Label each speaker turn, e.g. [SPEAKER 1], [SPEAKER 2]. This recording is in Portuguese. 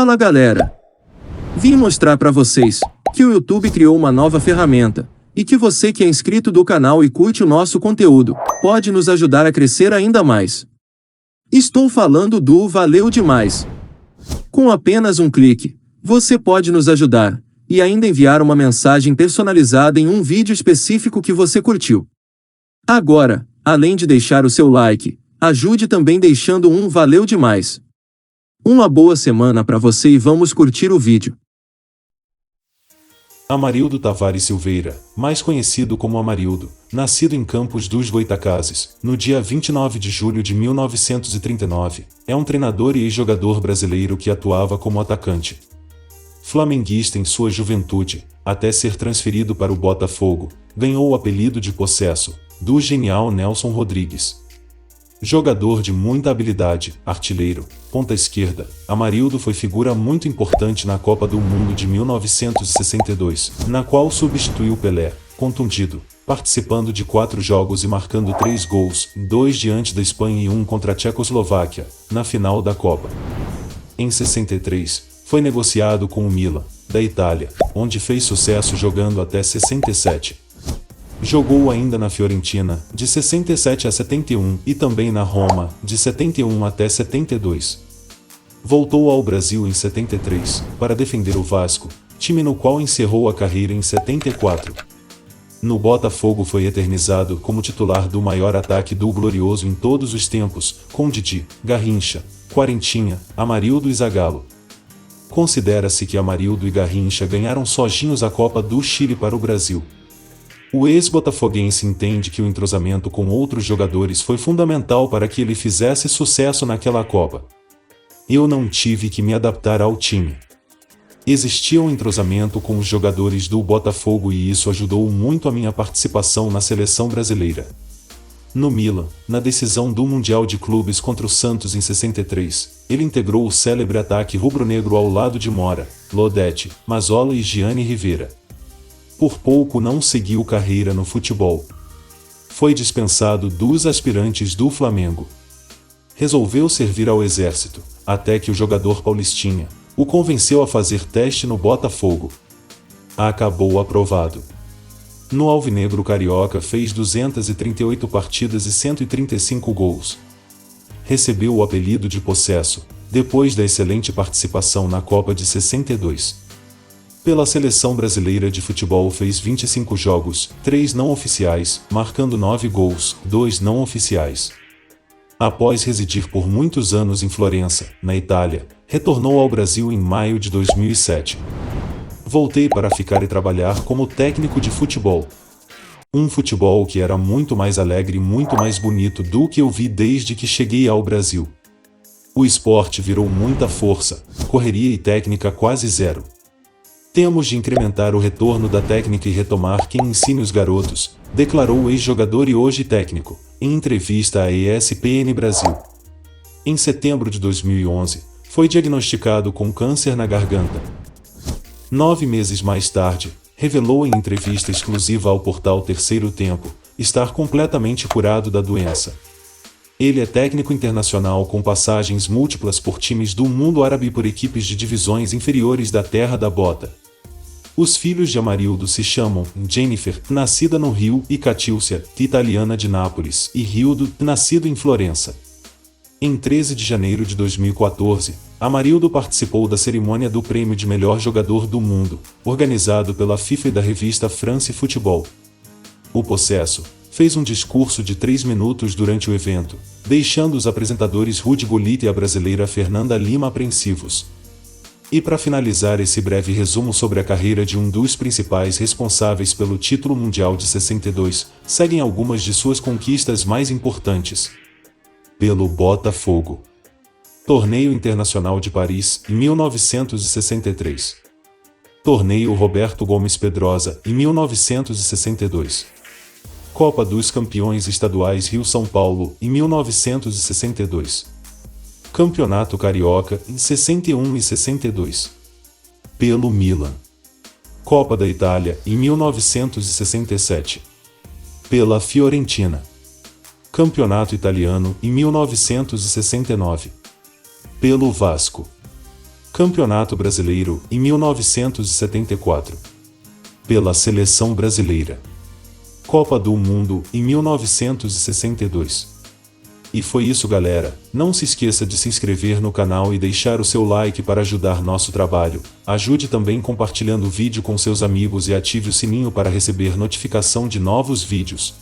[SPEAKER 1] Fala galera! Vim mostrar para vocês que o YouTube criou uma nova ferramenta e que você que é inscrito do canal e curte o nosso conteúdo pode nos ajudar a crescer ainda mais. Estou falando do Valeu Demais. Com apenas um clique, você pode nos ajudar e ainda enviar uma mensagem personalizada em um vídeo específico que você curtiu. Agora, além de deixar o seu like, ajude também deixando um Valeu Demais. Uma boa semana para você e vamos curtir o vídeo.
[SPEAKER 2] Amarildo Tavares Silveira, mais conhecido como Amarildo, nascido em Campos dos Goytacazes, no dia 29 de julho de 1939, é um treinador e ex-jogador brasileiro que atuava como atacante. Flamenguista em sua juventude, até ser transferido para o Botafogo, ganhou o apelido de Possesso, do genial Nelson Rodrigues. Jogador de muita habilidade, artilheiro, ponta esquerda, Amarildo foi figura muito importante na Copa do Mundo de 1962, na qual substituiu Pelé, contundido, participando de 4 jogos e marcando 3 gols, 2 diante da Espanha e 1 contra a Tchecoslováquia, na final da Copa. Em 63, foi negociado com o Milan, da Itália, onde fez sucesso jogando até 67. Jogou ainda na Fiorentina, de 67 a 71, e também na Roma, de 71 até 72. Voltou ao Brasil em 73, para defender o Vasco, time no qual encerrou a carreira em 74. No Botafogo foi eternizado como titular do maior ataque do Glorioso em todos os tempos, com Didi, Garrincha, Quarentinha, Amarildo e Zagallo. Considera-se que Amarildo e Garrincha ganharam sozinhos a Copa do Chile para o Brasil. O ex-botafoguense entende que o entrosamento com outros jogadores foi fundamental para que ele fizesse sucesso naquela Copa. Eu não tive que me adaptar ao time. Existia um entrosamento com os jogadores do Botafogo e isso ajudou muito a minha participação na seleção brasileira. No Milan, na decisão do Mundial de Clubes contra o Santos em 63, ele integrou o célebre ataque rubro-negro ao lado de Mora, Lodete, Mazzola e Gianni Rivera. Por pouco não seguiu carreira no futebol. Foi dispensado dos aspirantes do Flamengo. Resolveu servir ao exército, até que o jogador Paulistinha o convenceu a fazer teste no Botafogo. Acabou aprovado. No Alvinegro Carioca fez 238 partidas e 135 gols. Recebeu o apelido de Possesso, depois da excelente participação na Copa de 62. Pela seleção brasileira de futebol fez 25 jogos, 3 não oficiais, marcando 9 gols, 2 não oficiais. Após residir por muitos anos em Florença, na Itália, retornou ao Brasil em maio de 2007. Voltei para ficar e trabalhar como técnico de futebol. Um futebol que era muito mais alegre e muito mais bonito do que eu vi desde que cheguei ao Brasil. O esporte virou muita força, correria e técnica quase zero. Temos de incrementar o retorno da técnica e retomar quem ensine os garotos, declarou o ex-jogador e hoje técnico, em entrevista à ESPN Brasil. Em setembro de 2011, foi diagnosticado com câncer na garganta. 9 meses mais tarde, revelou em entrevista exclusiva ao portal Terceiro Tempo, estar completamente curado da doença. Ele é técnico internacional com passagens múltiplas por times do mundo árabe e por equipes de divisões inferiores da Terra da Bota. Os filhos de Amarildo se chamam Jennifer, nascida no Rio, e Catilcia, italiana de Nápoles, e Rildo, nascido em Florença. Em 13 de janeiro de 2014, Amarildo participou da cerimônia do prêmio de melhor jogador do mundo, organizado pela FIFA e da revista France Football. O Possesso fez um discurso de 3 minutos durante o evento, deixando os apresentadores Rudy Gullit e a brasileira Fernanda Lima apreensivos. E para finalizar esse breve resumo sobre a carreira de um dos principais responsáveis pelo título mundial de 62, seguem algumas de suas conquistas mais importantes. Pelo Botafogo. Torneio Internacional de Paris, em 1963. Torneio Roberto Gomes Pedrosa, em 1962. Copa dos Campeões Estaduais Rio-São Paulo, em 1962. Campeonato Carioca, em 61 e 62. Pelo Milan. Copa da Itália, em 1967. Pela Fiorentina. Campeonato Italiano, em 1969. Pelo Vasco. Campeonato Brasileiro, em 1974. Pela Seleção Brasileira. Copa do Mundo, em 1962. E foi isso, galera. Não se esqueça de se inscrever no canal e deixar o seu like para ajudar nosso trabalho. Ajude também compartilhando o vídeo com seus amigos e ative o sininho para receber notificação de novos vídeos.